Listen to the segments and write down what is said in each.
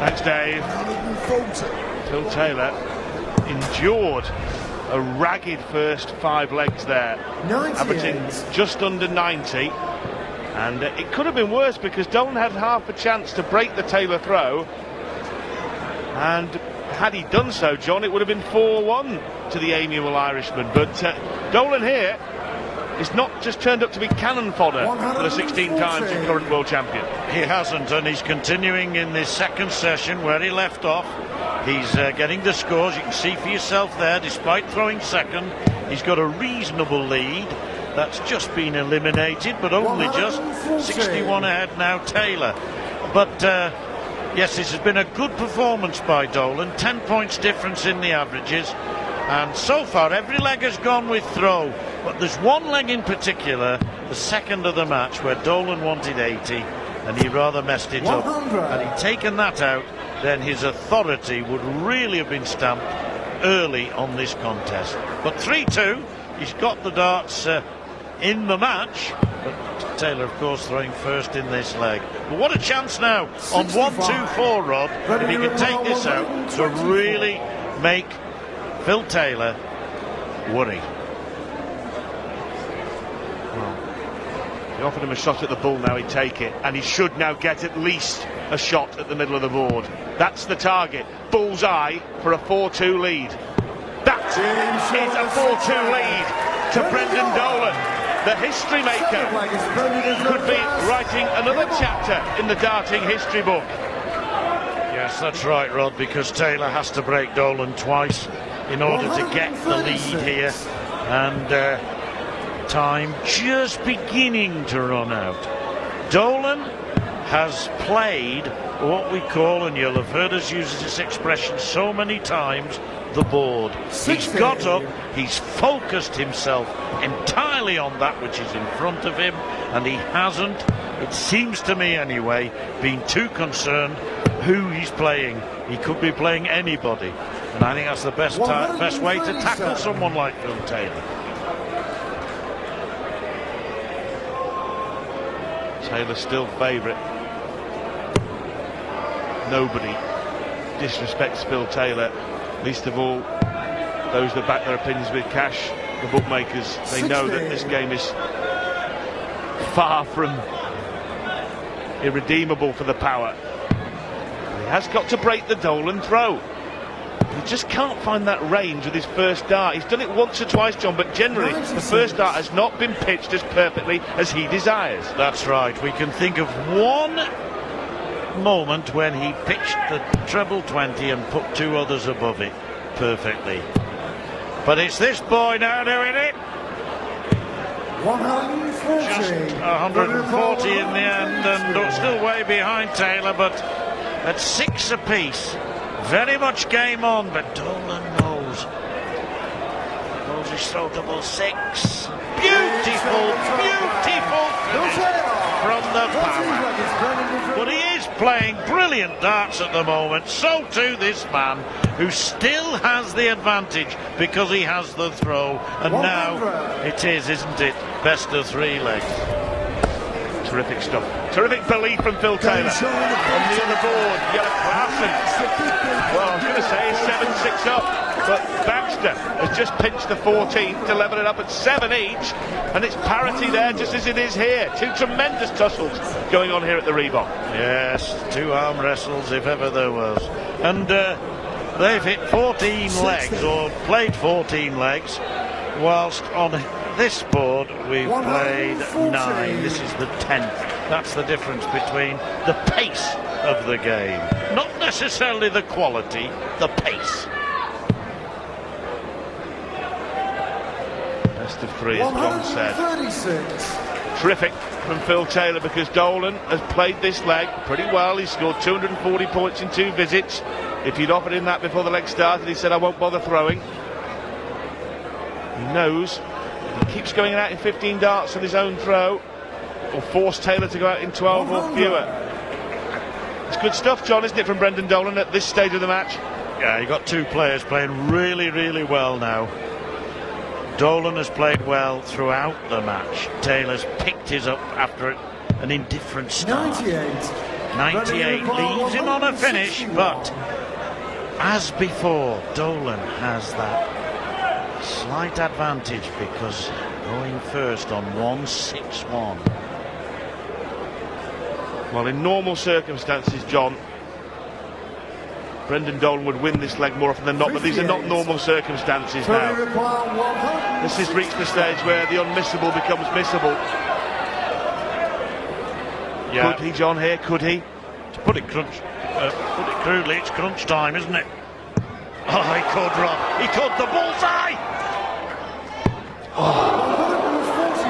Thanks, Dave. Phil Taylor endured a ragged first 5 legs there, averaging just under 90, and it could have been worse because Dolan had half a chance to break the Taylor throw, and had he done so, John, it would have been 4-1 to the amiable Irishman. But Dolan here is not just turned up to be cannon fodder for the 16 times current world champion. He hasn't, and he's continuing in this second session where he left off. He's getting the scores. You can see for yourself there, despite throwing second, he's got a reasonable lead. That's just been eliminated, but only just 61 ahead now, Taylor. But yes, this has been a good performance by Dolan. 10 points difference in the averages, and so far every leg has gone with throw. But there's one leg in particular, the second of the match, where Dolan wanted 80 and he rather messed it up. Had he taken that out, then his authority would really have been stamped early on this contest. But 3-2, he's got the darts in the match, but Taylor, of course, throwing first in this leg. But what a chance now on 1-2-4, Rod, if he can take this out to really make Phil Taylor worry. He offered him a shot at the bull, now he'd take it, and he should now get at least a shot at the middle of the board. That's the target. Bullseye for a 4-2 lead. That is a 4-2 lead to Brendan Dolan. The history maker could be writing another chapter in the darting history book. Yes, that's right, Rod, because Taylor has to break Dolan twice in order to get the lead here, and time just beginning to run out. Dolan has played what we call, and you'll have heard us use this expression so many times, the board. He's got up, he's focused himself entirely on that which is in front of him, and he hasn't, it seems to me anyway, been too concerned who he's playing. He could be playing anybody, and I think that's the best way to tackle someone like Phil Taylor. Taylor still favourite. Nobody disrespects Phil Taylor, least of all those that back their opinions with cash, the bookmakers. They know that this game is far from irredeemable for the power. He has got to break the Dolan throw. He just can't find that range with his first dart. He's done it once or twice, John, but generally the first dart has not been pitched as perfectly as he desires. That's right. We can think of one moment when he pitched the treble 20 and put 2 others above it perfectly. But it's this boy now doing it. 140. Just 140 in the end, and still way behind Taylor, but at 6 apiece. Very much game on, but Dolan knows his throw double 6. Beautiful, beautiful finish from the power. But he is playing brilliant darts at the moment. So too this man, who still has the advantage because he has the throw. And now it is, isn't it, best of 3 legs. Terrific stuff. Terrific belief from Phil Taylor. On the other board, Yellow Clarkson. Well, I was going to say 7-6 up, but Baxter has just pinched the 14th to level it up at 7 each, and it's parity there just as it is here. 2 tremendous tussles going on here at the Reebok. Yes, 2 arm wrestles if ever there was. And they've hit 14 legs, or played 14 legs, whilst on this board we've played 9. This is the 10th. That's the difference between the pace of the game, not necessarily the quality, the pace. Best of 3, as John said. Terrific from Phil Taylor, because Dolan has played this leg pretty well. He scored 240 points in 2 visits. If you'd offered him that before the leg started, he said, I won't bother throwing. He knows he keeps going out in 15 darts on his own throw, or force Taylor to go out in 12 or fewer. It's good stuff, John, isn't it, from Brendan Dolan at this stage of the match? Yeah, you got 2 players playing really, really well now. Dolan has played well throughout the match. Taylor's picked his up after an indifferent start. 98. 98 leaves him on a finish, but as before, Dolan has that slight advantage because going first on 161. Well, in normal circumstances, John, Brendan Dolan would win this leg more often than not, but these are not normal circumstances now. This has reached the stage where the unmissable becomes missable. Yeah. Could he, John, here? Could he? To put it crudely, it's crunch time, isn't it? Oh, he could, Rob. He could, the bullseye!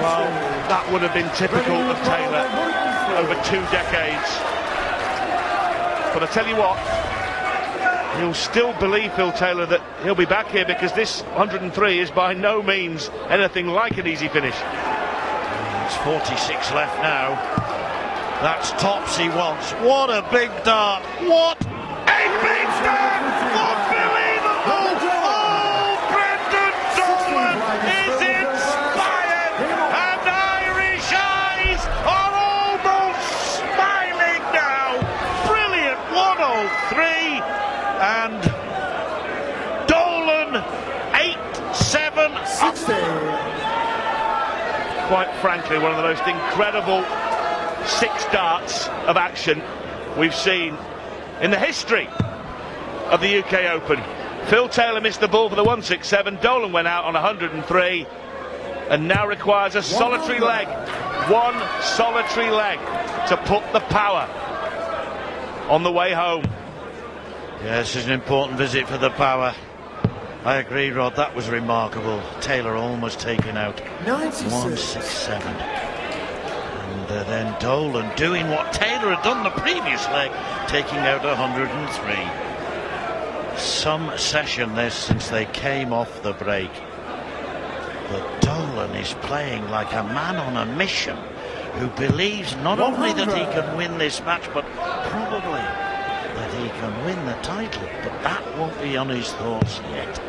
Well, that would have been typical of Taylor over 2 decades. But I tell you what, he'll still believe, Phil Taylor, that he'll be back here, because this 103 is by no means anything like an easy finish. There's 46 left now. That's tops he wants. What a big dart. What a big dart! Unbelievable! Oh, Brendan Dolan is inspired, and Irish eyes are almost smiling now. Brilliant 103, and Dolan 8-7. Quite frankly, one of the most incredible 6 darts of action we've seen in the history of the UK Open. Phil Taylor missed the ball for the 167. Dolan went out on 103 and now requires a solitary leg. One solitary leg to put the power on the way home. Yes, it's an important visit for the power. I agree, Rod, that was remarkable. Taylor almost taken out. 167. And then Dolan doing what Taylor had done the previous leg, taking out 103. Some session this since they came off the break. But Dolan is playing like a man on a mission who believes not only that he can win this match, but probably that he can win the title. But that won't be on his thoughts yet.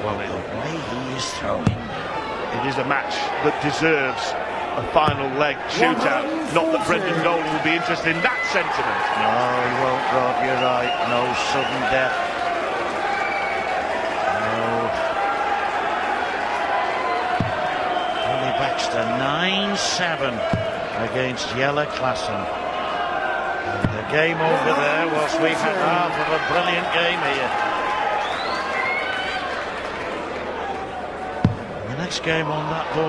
Well, the way he is throwing. It is a match that deserves a final leg shootout. Not that Brendan Dolan will be interested in that sentiment. No, he won't, Rod, you're right. No sudden death. No. Billy Baxter 9-7 against Jelle Klassen. And the game over there, whilst we've had half of a brilliant game here. The next game on that board.